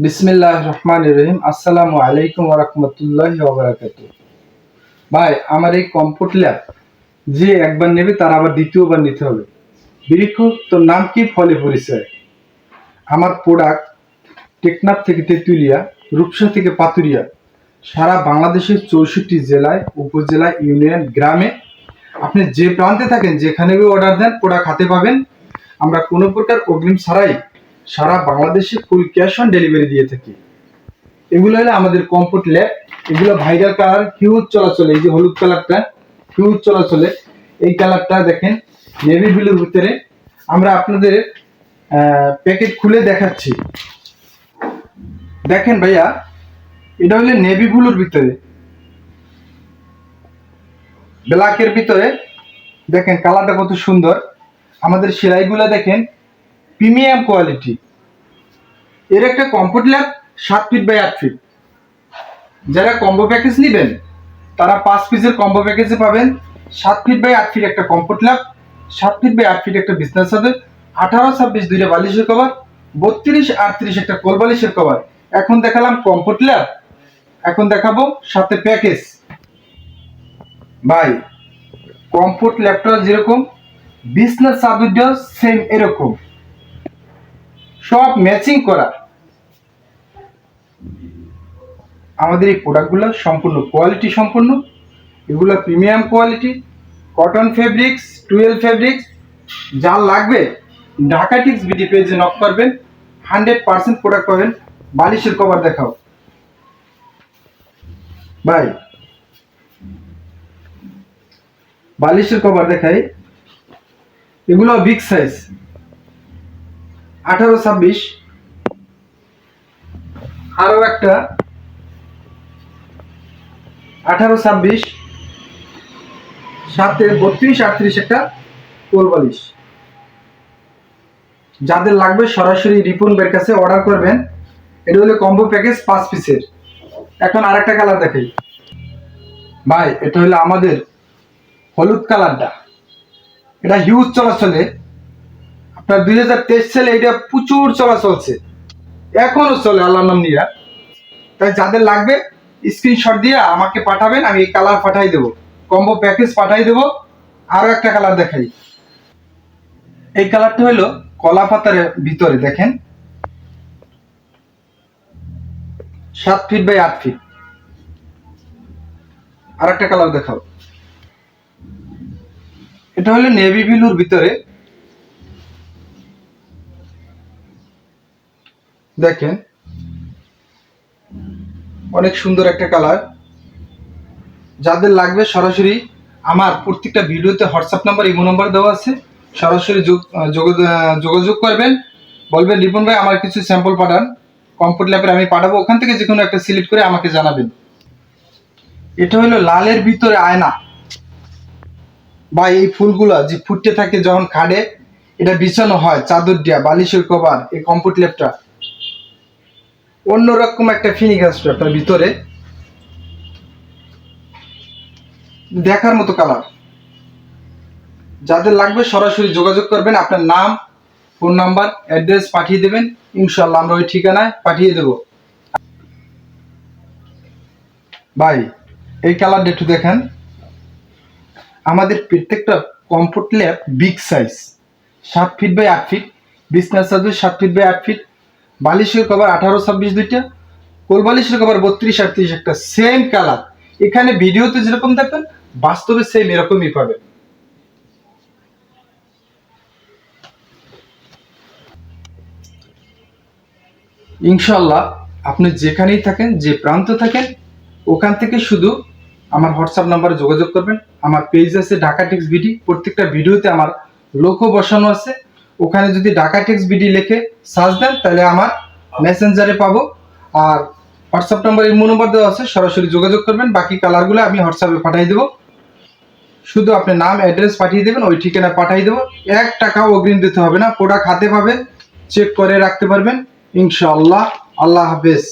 বিসমিল্লাহির রহমানির রহিম। আসসালামু আলাইকুম ওয়া রাহমাতুল্লাহি ওয়া বারাকাতুহু। ভাই, আমার এই কমফোর্ট ল্যাব যে একবার নেবে তার আবার দ্বিতীয়বার নিতে হবে। বৃক্ষ তোর নাম কি, ফলে পরিচয়। আমার প্রোডাক্ট টেকনাফ থেকে তেঁতুলিয়া, রূপসা থেকে পাতুরিয়া, সারা বাংলাদেশের 64 জেলায়, উপজেলায়, ইউনিয়ন, গ্রামে আপনি যে প্রান্তে থাকেন যেখানে অর্ডার দেন প্রোডাক্ট হাতে পাবেন। আমরা কোনো প্রকার অগ্রিম ছাড়াই সারা বাংলাদেশে ফুল ক্যাশ অন ডেলিভারি দিয়ে থাকি। এগুলো হলো আমাদের কমফোর্ট ল্যাব। এগুলো ভাইরাল কালার, হিউজ চলাচলে। এই যে হলুদ কালারটা হিউজ চলাচলে, এই কালারটা দেখেন নেভি ব্লুর ভিতরে। আমরা আপনাদের প্যাকেট খুলে দেখাচ্ছি। দেখেন ভাইয়া, এটা হলো নেভি ব্লুর ভিতরে, ব্ল্যাকের ভিতরে। দেখেন কালারটা কত সুন্দর। আমাদের সেলাইগুলো দেখেন প্রিমিয়াম কোয়ালিটি। এর একটা কমফোর্ট ল্যাব 7 ফিট বাই 8 ফিট। যারা কম্বো প্যাকেজ নেবেন তারা 5 পিসের কম্বো প্যাকেজে পাবেন 7 ফিট বাই 8 ফিট একটা কমফোর্ট ল্যাব, 7 ফিট বাই 8 ফিট একটা বিছনা চাদর, 18-26 দুইটা বালিশের কভার, 32-38 একটা কোল বালিশের কভার। এখন দেখালাম কমফোর্ট ল্যাব, এখন দেখাবো সাথে প্যাকেজ। ভাই, কমফোর্ট ল্যাবটা যেরকম, বিছনা চাদরটাও সেম এরকম, সব ম্যাচিং করা। আমাদের এই প্রোডাক্টগুলো সম্পূর্ণ কোয়ালিটি সম্পূর্ণ। এগুলো premium quality, cotton fabrics, 12 fabrics. যা লাগবে ঢাকা টিক্স বিডি পেজে নক করবেন, 100% প্রোডাক্ট পাবেন। বালিশের কভার দেখাও ভাই, বালিশের কভার দেখাই। এগুলো বিগ সাইজ, 18-26। আরো একটা 18-26, সাথে 32-38 একটা কোল বালিশ। যাদের লাগবে সরাসরি রিপন ভাইয়ের কাছে অর্ডার করবেন। এটা হলো কম্বো প্যাকেজ 5 পিসের। এখন আরেকটা কালার দেখাই ভাই, এটা হলো আমাদের হলুদ কালারটা। এটা হিউজ চলাচলে, আপনার 2023 সালে এটা প্রচুর চলাচলছে, এখনো চলে আল্লাহর নাম নিয়া। তাই যাদের লাগবে স্ক্রিনশট দিয়ে আমাকে পাঠাবেন, আমি এই কালার পাঠাই দেবো, কম্বো প্যাকেজ পাঠাই দেবো। আরো একটা কালার দেখাই। এই কালারটা হলো কলা পাতার ভিতরে, দেখেন 7 ফিট বাই 8 ফিট। আর একটা কালার দেখাও। এটা হলো নেভি ব্লুর ভিতরে, দেখেন অনেক সুন্দর একটা কালার। যাদের লাগবে সরাসরি আমার প্রত্যেকটা ভিডিওতে হোয়াটসঅ্যাপ নাম্বার, ইমো নাম্বার দেওয়া আছে, সরাসরি যোগাযোগ করবেন। বলবেন রিপন ভাই আমার কিছু স্যাম্পল পাঠান, কমফোর্ট ল্যাবের আমি পাঠাবো, ওখান থেকে যে কোনো একটা সিলেক্ট করে আমাকে জানাবেন। এটা হলো লালের ভিতরে আয়না। বা এই ফুলগুলা যে ফুটতে থাকে যখন খাড়ে, এটা বিছানো হয় চাদর দিয়া, বালিশের কভার। এই কমফোর্ট ল্যাবটা অন্যরকম একটা ফিনিশ আসবে আপনার ভিতরে, দেখার মতো কালার। যাদের লাগবে সরাসরি যোগাযোগ করবেন, আপনার নাম, ফোন নাম্বার, অ্যাড্রেস পাঠিয়ে দেবেন, ইনশাল্লাহ আমরা ওই ঠিকানায় পাঠিয়ে দেব। ভাই, এই কালারটা একটু দেখেন। আমাদের প্রত্যেকটা কমফোর্ট ল্যাব big size, 7 feet by 8 feet, বিছনা চাদর 7 ফিট বাই 8 ফিট, বালিশের কভার 18-26 দুইটা, কোল বালিশের কভার 32-38 একটা। সেম কালার, এখানে ভিডিওতে যেরকম দেখবেন বাস্তবে সেম এরকমই পাবেন। ইনশাল্লাহ আপনি যেখানেই থাকেন, যে প্রান্ত থাকেন, ওখান থেকে শুধু আমার হোয়াটসঅ্যাপ নাম্বারে যোগাযোগ করবেন। আমার পেজ আছে ঢাকা টেক্স বিডি, প্রত্যেকটা ভিডিওতে আমার লোগো বসানো আছে। ওখানে যদি ঢাকা টেক্স বিডি লিখে সার্চ দেন তাহলে আমার মেসেঞ্জারে পাবো। আর হোয়াটসঅ্যাপ নাম্বার, ইমো নাম্বার দেওয়া আছে, সরাসরি যোগাযোগ করবেন। বাকি কালারগুলো আমি হোয়াটসঅ্যাপে পাঠিয়ে দেবো। শুধু আপনি নাম, অ্যাড্রেস পাঠিয়ে দেবেন, ওই ঠিকানায় পাঠিয়ে দেবো। 1 টাকাও অগ্রিম দিতে হবে না, প্রোডাক্ট হাতে পাবে, চেক করে রাখতে পারবেন ইনশাআল্লাহ। আল্লাহ হাফেজ।